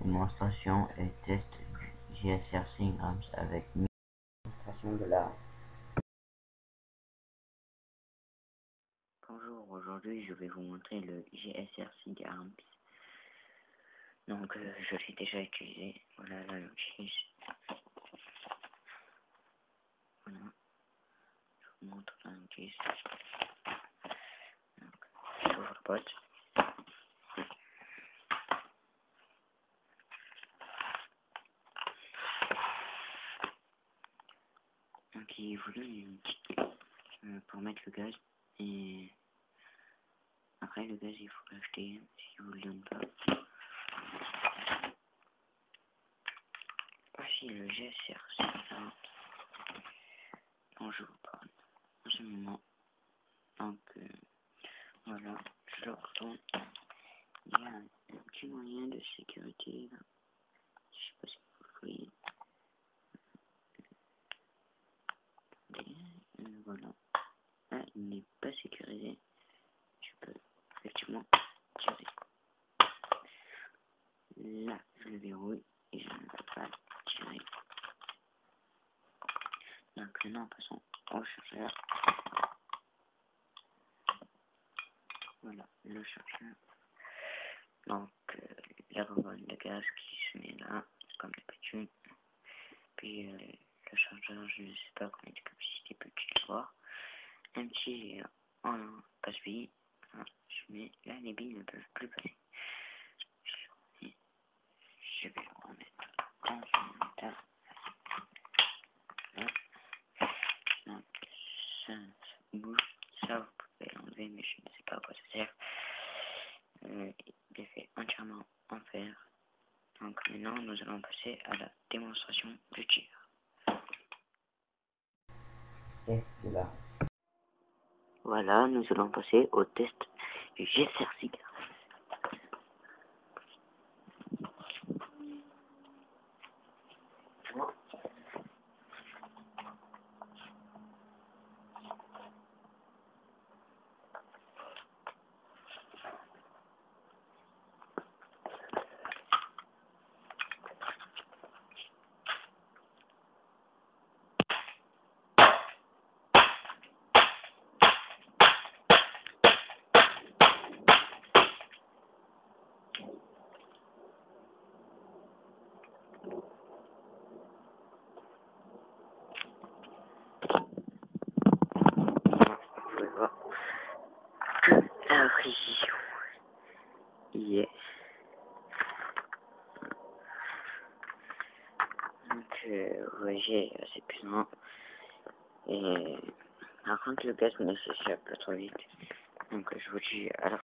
Démonstration et test du GSR SIGARMS avec démonstration de la... Bonjour, aujourd'hui je vais vous montrer le GSR SIGARMS. Donc je l'ai déjà utilisé. Voilà, là j'utilise. Voilà. Je vous montre là j'utilise. Donc j'ouvre la boîte. Donc il vous donne une petite clé pour mettre le gaz, et après le gaz il faut l'acheter si vous le donne pas. Voici le GSR SIGARMS dont je vous parle en ce moment. Donc voilà, je le retourne. Il y a un petit moyen de sécurité là. Je sais pas si vous le voyez. Voilà. Là, il n'est pas sécurisé. Je peux effectivement tirer. Là, je le verrouille et je ne peux pas tirer. Donc maintenant, passons au chargeur. Voilà, le chargeur. Donc la bonbonne de gaz qui se met là, comme d'habitude. Puis le chargeur, je ne sais pas combien de capacité peut-il avoir. Un petit en passe-bille. Je mets là, les billes ne peuvent plus passer. Je vais le remettre en état. Donc ça bouge. Ça vous pouvez l'enlever, mais je ne sais pas à quoi ça sert. Il est fait entièrement en fer. Donc maintenant nous allons passer à la démonstration du tir. Test de la... Voilà, nous allons passer au test du GSR SIGARMS. La précision y est. Donc vous voyez, c'est puissant. Et par contre le gaz ne s'échappe pas trop vite. Donc je vous dis à la